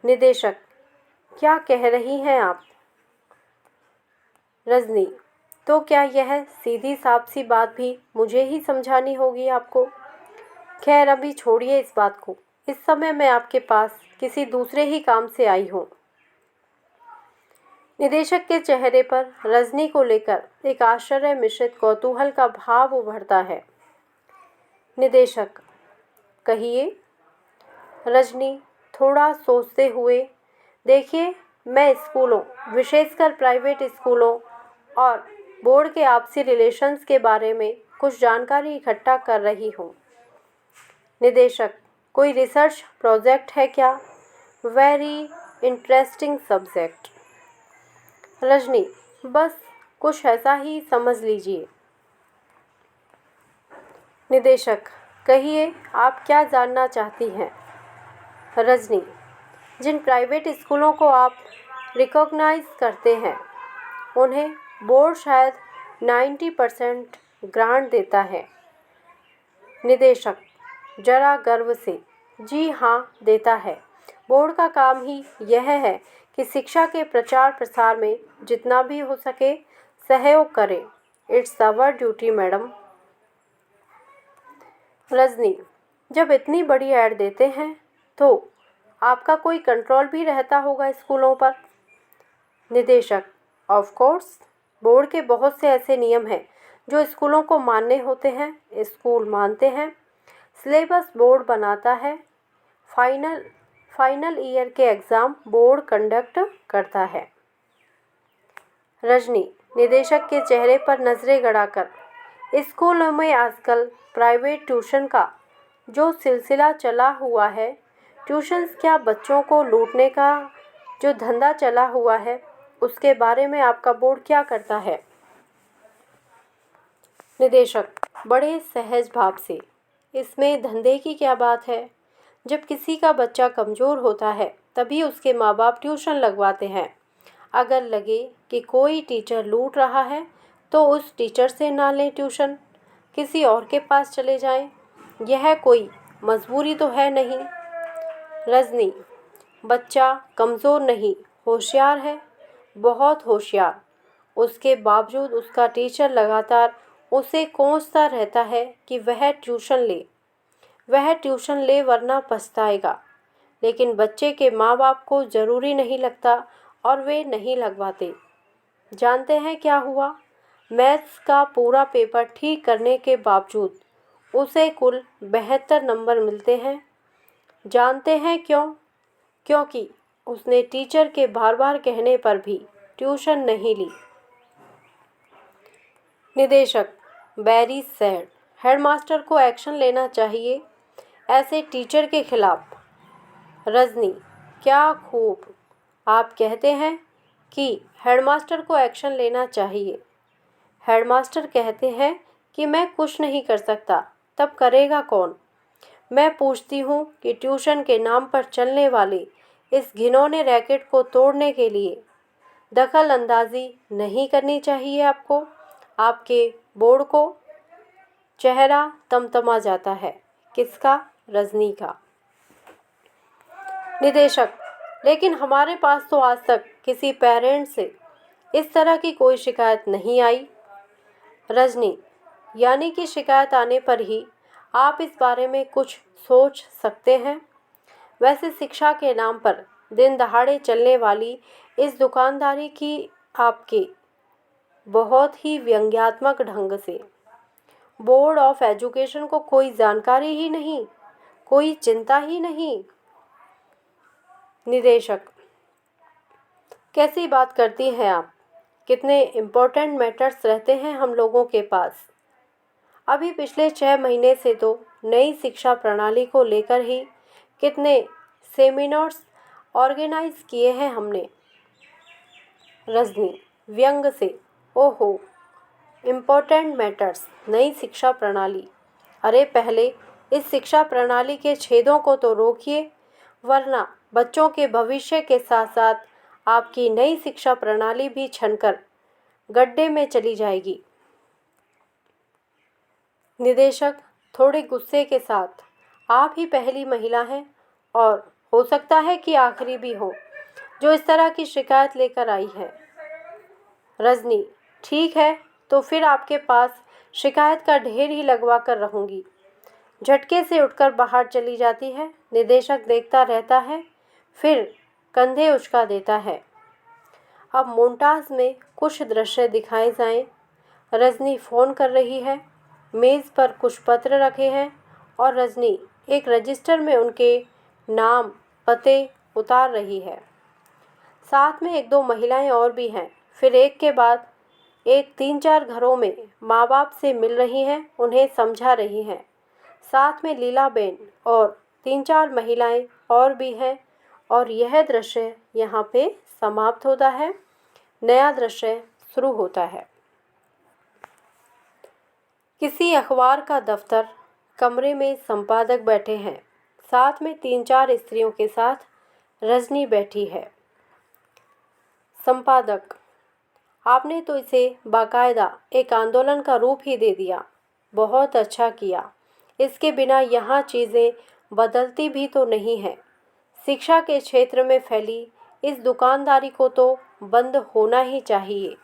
निदेशक, क्या कह रही हैं आप? रजनी, तो क्या यह सीधी साफ सी बात भी मुझे ही समझानी होगी आपको? खैर अभी छोड़िए इस बात को। इस समय मैं आपके पास किसी दूसरे ही काम से आई हूँ। निदेशक के चेहरे पर रजनी को लेकर एक आश्चर्य मिश्रित कौतूहल का भाव उभरता है। निदेशक, कहिए। रजनी थोड़ा सोचते हुए, देखिए, मैं स्कूलों, विशेषकर प्राइवेट स्कूलों और बोर्ड के आपसी रिलेशंस के बारे में कुछ जानकारी इकट्ठा कर रही हूँ। निदेशक, कोई रिसर्च प्रोजेक्ट है क्या? Very interesting subject. रजनी, बस कुछ ऐसा ही समझ लीजिए। निदेशक, कहिए, आप क्या जानना चाहती हैं? रजनी, जिन प्राइवेट स्कूलों को आप रिकॉग्नाइज करते हैं, उन्हें बोर्ड शायद 90% ग्रांट देता है। निदेशक जरा गर्व से, जी हाँ, देता है। बोर्ड का काम ही यह है कि शिक्षा के प्रचार प्रसार में जितना भी हो सके सहयोग करे। It's our duty madam. Rajni, जब इतनी बड़ी ऐड देते हैं तो आपका कोई कंट्रोल भी रहता होगा स्कूलों पर? निदेशक, ऑफ कोर्स, बोर्ड के बहुत से ऐसे नियम हैं जो स्कूलों को मानने होते हैं, स्कूल मानते हैं। सिलेबस बोर्ड बनाता है। फाइनल ईयर के एग्ज़ाम बोर्ड कंडक्ट करता है। रजनी निदेशक के चेहरे पर नज़रें गड़ाकर, स्कूलों में आजकल प्राइवेट ट्यूशन का जो सिलसिला चला हुआ है, ट्यूशन्स क्या बच्चों को लूटने का जो धंधा चला हुआ है, उसके बारे में आपका बोर्ड क्या करता है? निदेशक बड़े सहज भाव से, इसमें धंधे की क्या बात है? जब किसी का बच्चा कमज़ोर होता है तभी उसके माँ बाप ट्यूशन लगवाते हैं। अगर लगे कि कोई टीचर लूट रहा है तो उस टीचर से ना लें ट्यूशन, किसी और के पास चले जाएं। यह कोई मजबूरी तो है नहीं। रजनी, बच्चा कमज़ोर नहीं, होशियार है, बहुत होशियार। उसके बावजूद उसका टीचर लगातार उसे कोसता रहता है कि वह ट्यूशन ले वरना पछताएगा। लेकिन बच्चे के माँ बाप को ज़रूरी नहीं लगता और वे नहीं लगवाते। जानते हैं क्या हुआ? मैथ्स का पूरा पेपर ठीक करने के बावजूद उसे कुल 72 नंबर मिलते हैं। जानते हैं क्यों? क्योंकि उसने टीचर के बार बार कहने पर भी ट्यूशन नहीं ली। निदेशक वेरी सैड, हेडमास्टर को एक्शन लेना चाहिए ऐसे टीचर के खिलाफ। रजनी, क्या खूब, आप कहते हैं कि हेडमास्टर को एक्शन लेना चाहिए। हेडमास्टर कहते हैं कि मैं कुछ नहीं कर सकता, तब करेगा कौन? मैं पूछती हूँ कि ट्यूशन के नाम पर चलने वाले इस घिनौने रैकेट को तोड़ने के लिए दखल अंदाजी नहीं करनी चाहिए आपको। आपके बोर्ड को चेहरा तमतमा जाता है। किसका? रजनी का। निदेशक, लेकिन हमारे पास तो आज तक किसी पेरेंट से इस तरह की कोई शिकायत नहीं आई। रजनी, यानी कि शिकायत आने पर ही आप इस बारे में कुछ सोच सकते हैं। वैसे शिक्षा के नाम पर दिन दहाड़े चलने वाली इस दुकानदारी की आपके बहुत ही व्यंग्यात्मक ढंग से बोर्ड ऑफ एजुकेशन को कोई जानकारी ही नहीं, कोई चिंता ही नहीं। निदेशक, कैसी बात करती हैं आप? कितने इम्पोर्टेंट मैटर्स रहते हैं हम लोगों के पास। अभी पिछले 6 महीने से तो नई शिक्षा प्रणाली को लेकर ही कितने सेमिनार्स ऑर्गेनाइज किए हैं हमने। रजनी व्यंग से, ओहो, इम्पोर्टेंट मैटर्स, नई शिक्षा प्रणाली। अरे पहले इस शिक्षा प्रणाली के छेदों को तो रोकिए, वरना बच्चों के भविष्य के साथ साथ आपकी नई शिक्षा प्रणाली भी छनकर गड्ढे में चली जाएगी। निदेशक थोड़े गुस्से के साथ, आप ही पहली महिला हैं और हो सकता है कि आखिरी भी हो जो इस तरह की शिकायत लेकर आई है। रजनी, ठीक है, तो फिर आपके पास शिकायत का ढेर ही लगवा कर रहूँगी। झटके से उठकर बाहर चली जाती है। निदेशक देखता रहता है, फिर कंधे उचका देता है। अब मोन्टाज में कुछ दृश्य दिखाए जाएं। रजनी फ़ोन कर रही है, मेज़ पर कुछ पत्र रखे हैं और रजनी एक रजिस्टर में उनके नाम पते उतार रही है। साथ में 1-2 महिलाएं और भी हैं। फिर एक के बाद एक 3-4 घरों में माँ बाप से मिल रही हैं, उन्हें समझा रही हैं। साथ में लीलाबेन और 3-4 महिलाएं और भी हैं और यह दृश्य यहाँ पे समाप्त होता है। नया दृश्य शुरू होता है। किसी अखबार का दफ्तर, कमरे में संपादक बैठे हैं। साथ में 3-4 स्त्रियों के साथ रजनी बैठी है। संपादक, आपने तो इसे बाकायदा एक आंदोलन का रूप ही दे दिया। बहुत अच्छा किया। इसके बिना यहाँ चीज़ें बदलती भी तो नहीं हैं। शिक्षा के क्षेत्र में फैली इस दुकानदारी को तो बंद होना ही चाहिए।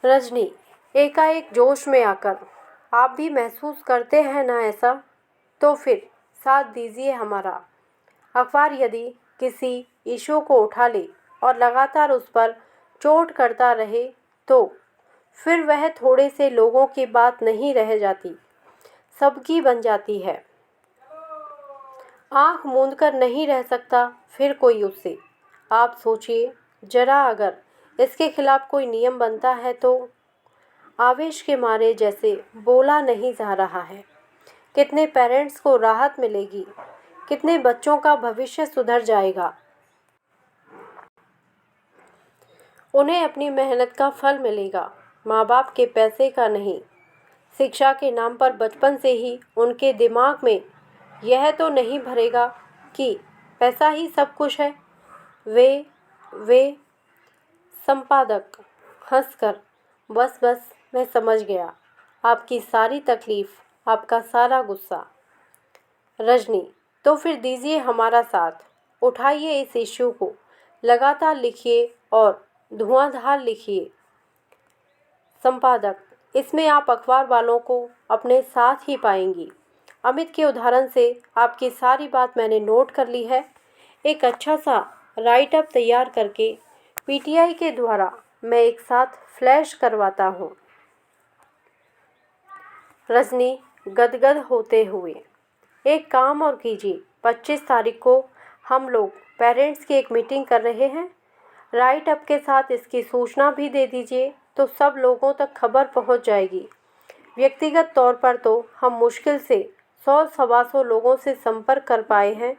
रजनी एकाएक जोश में आकर, आप भी महसूस करते हैं ना ऐसा? तो फिर साथ दीजिए हमारा। अखबार यदि किसी इशू को उठा ले और लगातार उस पर चोट करता रहे तो फिर वह थोड़े से लोगों की बात नहीं रह जाती, सबकी बन जाती है। आँख मूंद कर नहीं रह सकता फिर कोई उससे। आप सोचिए जरा, अगर इसके खिलाफ कोई नियम बनता है तो। आवेश के मारे जैसे बोला नहीं जा रहा है। कितने पेरेंट्स को राहत मिलेगी, कितने बच्चों का भविष्य सुधर जाएगा। उन्हें अपनी मेहनत का फल मिलेगा, माँ बाप के पैसे का नहीं। शिक्षा के नाम पर बचपन से ही उनके दिमाग में यह तो नहीं भरेगा कि पैसा ही सब कुछ है। वे संपादक हंसकर, बस बस, मैं समझ गया आपकी सारी तकलीफ़, आपका सारा गुस्सा। रजनी, तो फिर दीजिए हमारा साथ, उठाइए इस इश्यू को, लगातार लिखिए और धुआंधार लिखिए। संपादक, इसमें आप अखबार वालों को अपने साथ ही पाएंगी। अमित के उदाहरण से आपकी सारी बात मैंने नोट कर ली है। एक अच्छा सा राइट अप तैयार करके पीटीआई के द्वारा मैं एक साथ फ्लैश करवाता हूँ। रजनी गदगद होते हुए, एक काम और कीजिए, 25 तारीख को हम लोग पेरेंट्स की एक मीटिंग कर रहे हैं। राइट अप के साथ इसकी सूचना भी दे दीजिए तो सब लोगों तक खबर पहुंच जाएगी। व्यक्तिगत तौर पर तो हम मुश्किल से 100-125 लोगों से संपर्क कर पाए हैं,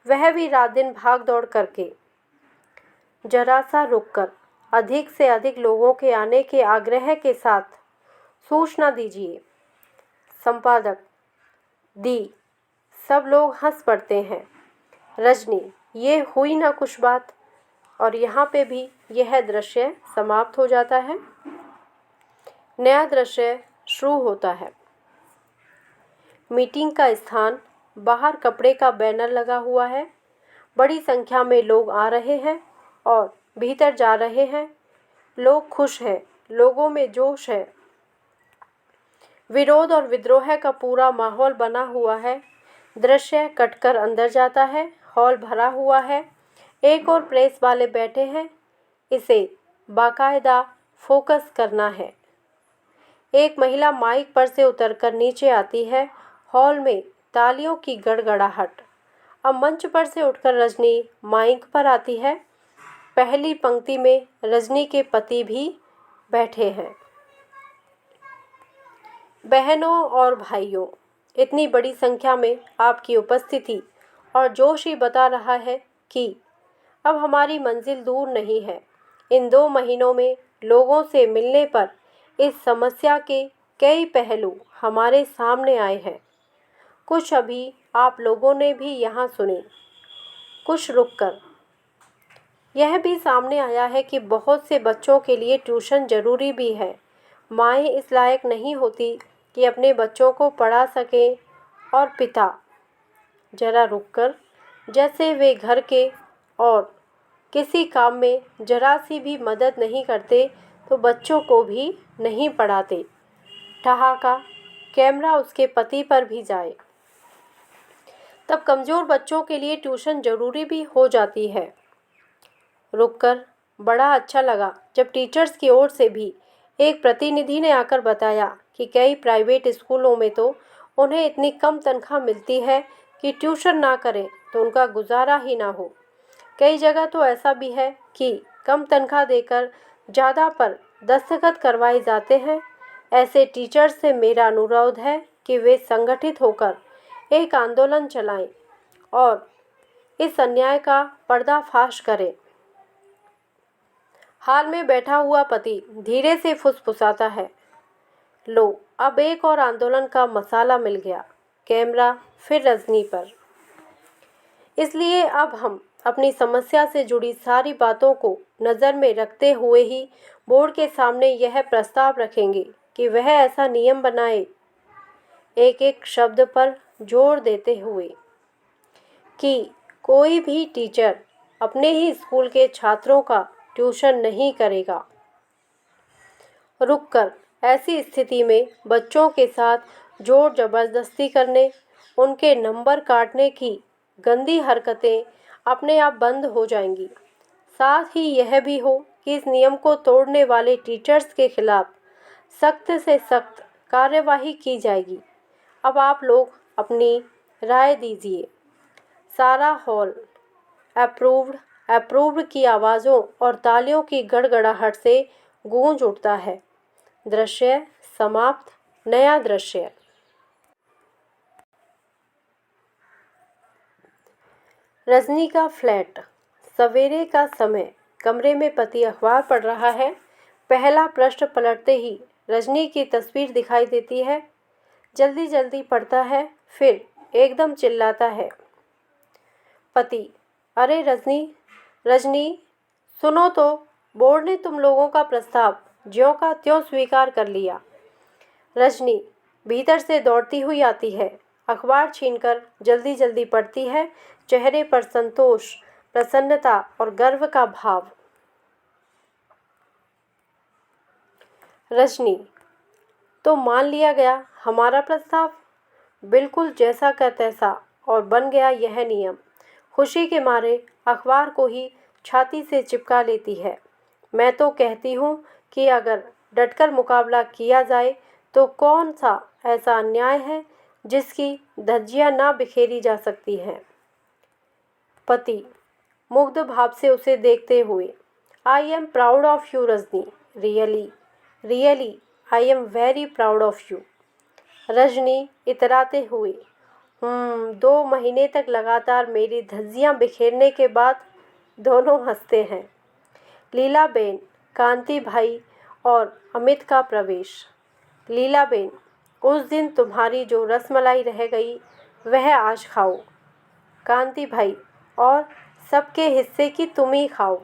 वह भी रात दिन भाग दौड़ करके। जरा सा रुककर अधिक से अधिक लोगों के आने के आग्रह के साथ सूचना दीजिए। संपादक, दी। सब लोग हंस पड़ते हैं। रजनी, ये हुई ना कुछ बात। और यहाँ पे भी यह दृश्य समाप्त हो जाता है। नया दृश्य शुरू होता है। मीटिंग का स्थान, बाहर कपड़े का बैनर लगा हुआ है। बड़ी संख्या में लोग आ रहे हैं और भीतर जा रहे हैं। लोग खुश हैं, लोगों में जोश है। विरोध और विद्रोह का पूरा माहौल बना हुआ है। दृश्य कटकर अंदर जाता है। हॉल भरा हुआ है। एक और प्रेस वाले बैठे हैं। इसे बाकायदा फोकस करना है। एक महिला माइक पर से उतरकर नीचे आती है। हॉल में तालियों की गड़गड़ाहट। अब मंच पर से उठकर रजनी माइक पर आती है। पहली पंक्ति में रजनी के पति भी बैठे हैं। बहनों और भाइयों, इतनी बड़ी संख्या में आपकी उपस्थिति और जोश ही बता रहा है कि अब हमारी मंजिल दूर नहीं है। इन 2 महीनों में लोगों से मिलने पर इस समस्या के कई पहलू हमारे सामने आए हैं। कुछ अभी आप लोगों ने भी यहाँ सुने, कुछ रुककर। यह भी सामने आया है कि बहुत से बच्चों के लिए ट्यूशन ज़रूरी भी है। माएँ इस लायक नहीं होती कि अपने बच्चों को पढ़ा सकें और पिता जरा रुककर, जैसे वे घर के और किसी काम में जरा सी भी मदद नहीं करते तो बच्चों को भी नहीं पढ़ाते। ठहाका कैमरा उसके पति पर भी जाए। तब कमज़ोर बच्चों के लिए ट्यूशन ज़रूरी भी हो जाती है। रुककर बड़ा अच्छा लगा जब टीचर्स की ओर से भी एक प्रतिनिधि ने आकर बताया कि कई प्राइवेट स्कूलों में तो उन्हें इतनी कम तनख्वाह मिलती है कि ट्यूशन ना करें तो उनका गुजारा ही ना हो। कई जगह तो ऐसा भी है कि कम तनख्वाह देकर ज़्यादा पर दस्तखत करवाए जाते हैं। ऐसे टीचर्स से मेरा अनुरोध है कि वे संगठित होकर एक आंदोलन चलाएं और इस अन्याय का पर्दाफाश करें। हाल में बैठा हुआ पति धीरे से फुसफुसाता है, लो, अब एक और आंदोलन का मसाला मिल गया। कैमरा फिर रजनी पर। इसलिए अब हम अपनी समस्या से जुड़ी सारी बातों को नज़र में रखते हुए ही बोर्ड के सामने यह प्रस्ताव रखेंगे कि वह ऐसा नियम बनाए, एक एक शब्द पर जोर देते हुए, कि कोई भी टीचर अपने ही स्कूल के छात्रों का ट्यूशन नहीं करेगा। रुककर ऐसी स्थिति में बच्चों के साथ जोर ज़बरदस्ती करने, उनके नंबर काटने की गंदी हरकतें अपने आप बंद हो जाएंगी। साथ ही यह भी हो कि इस नियम को तोड़ने वाले टीचर्स के खिलाफ सख्त से सख्त कार्यवाही की जाएगी। अब आप लोग अपनी राय दीजिए। सारा हॉल अप्रूव्ड अप्रूव्ड की आवाज़ों और तालियों की गड़गड़ाहट से गूंज उठता है। दृश्य समाप्त। नया दृश्य। रजनी का फ्लैट। सवेरे का समय। कमरे में पति अखबार पढ़ रहा है। पहला पृष्ठ पलटते ही रजनी की तस्वीर दिखाई देती है। जल्दी जल्दी पढ़ता है, फिर एकदम चिल्लाता है। पति, अरे रजनी, रजनी, सुनो तो, बोर्ड ने तुम लोगों का प्रस्ताव ज्यों का त्यों स्वीकार कर लिया। रजनी भीतर से दौड़ती हुई आती है। अखबार छीनकर जल्दी जल्दी पढ़ती है। चेहरे पर संतोष, प्रसन्नता और गर्व का भाव। रजनी, तो मान लिया गया हमारा प्रस्ताव, बिल्कुल जैसा का तैसा, और बन गया यह नियम। खुशी के मारे अखबार को ही छाती से चिपका लेती है। मैं तो कहती हूँ कि अगर डटकर मुकाबला किया जाए तो कौन सा ऐसा अन्याय है जिसकी धज्जियाँ ना बिखेरी जा सकती हैं। पति मुग्ध भाव से उसे देखते हुए, I am proud of you Rajni, really really I am very proud of you. Rajni इतराते हुए, 2 महीने तक लगातार मेरी धज्जियाँ बिखेरने के बाद। दोनों हंसते हैं। लीलाबेन, कांति भाई और अमित का प्रवेश। लीलाबेन, उस दिन तुम्हारी जो रसमलाई रह गई वह आज खाओ। कांति भाई, और सबके हिस्से की तुम ही खाओ।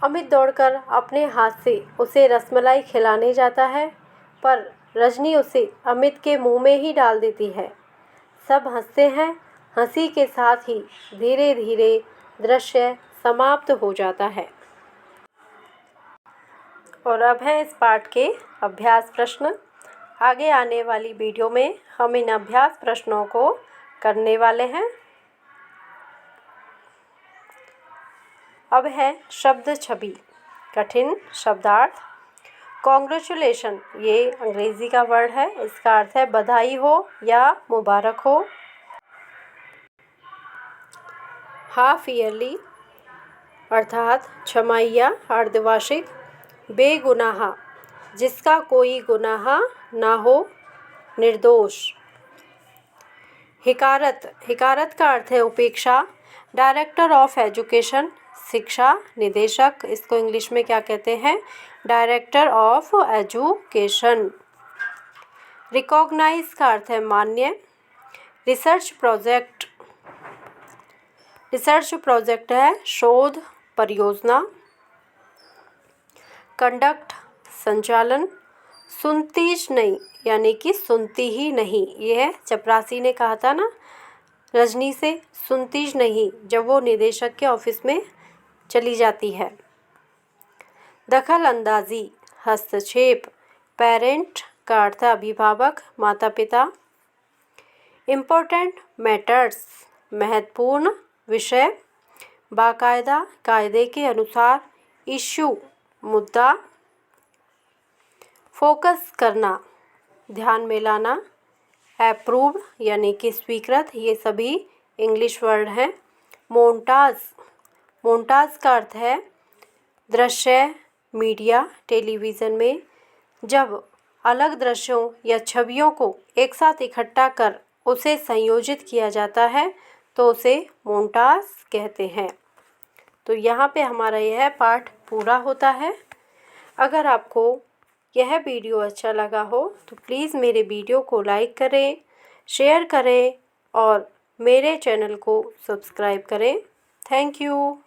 अमित दौड़कर अपने हाथ से उसे रसमलाई खिलाने जाता है, पर रजनी उसे अमित के मुंह में ही डाल देती है। सब हंसते हैं। हंसी के साथ ही धीरे धीरे दृश्य समाप्त हो जाता है। और अब है इस पाठ के अभ्यास प्रश्न। आगे आने वाली वीडियो में हम इन अभ्यास प्रश्नों को करने वाले हैं। अब है शब्द छवि, कठिन शब्दार्थ। कॉन्ग्रेचुलेशन ये अंग्रेजी का वर्ड है, इसका अर्थ है बधाई हो या मुबारक हो। हाफ ईयरली अर्थात छमाहिया अर्धवार्षिक। बेगुनाह जिसका कोई गुनाह ना हो, निर्दोष। हिकारत, हिकारत का अर्थ है उपेक्षा। डायरेक्टर ऑफ एजुकेशन शिक्षा निदेशक, इसको इंग्लिश में क्या कहते हैं? Director of education. रिकॉग्नाइज का अर्थ है मान्य। रिसर्च प्रोजेक्ट, रिसर्च प्रोजेक्ट है शोध परियोजना। कंडक्ट संचालन। सुनतीज नहीं यानी कि सुनती ही नहीं, यह चपरासी ने कहा था ना रजनी से, सुनतीज नहीं, जब वो निदेशक के ऑफिस में चली जाती है। दखल अंदाजी हस्तक्षेप। पेरेंट का अर्थ है अभिभावक माता पिता। इम्पोर्टेंट मैटर्स महत्वपूर्ण विषय। बाकायदा कायदे के अनुसार। इश्यू मुद्दा। फोकस करना ध्यान में लाना। अप्रूव्ड यानी कि स्वीकृत, ये सभी इंग्लिश वर्ड हैं। मोन्टाज, मोन्टाज का अर्थ है दृश्य मीडिया टेलीविज़न में जब अलग दृश्यों या छवियों को एक साथ इकट्ठा कर उसे संयोजित किया जाता है तो उसे मोन्टाज कहते हैं। तो यहाँ पे हमारा यह पाठ पूरा होता है। अगर आपको यह वीडियो अच्छा लगा हो तो प्लीज़ मेरे वीडियो को लाइक करें, शेयर करें और मेरे चैनल को सब्सक्राइब करें। Thank you.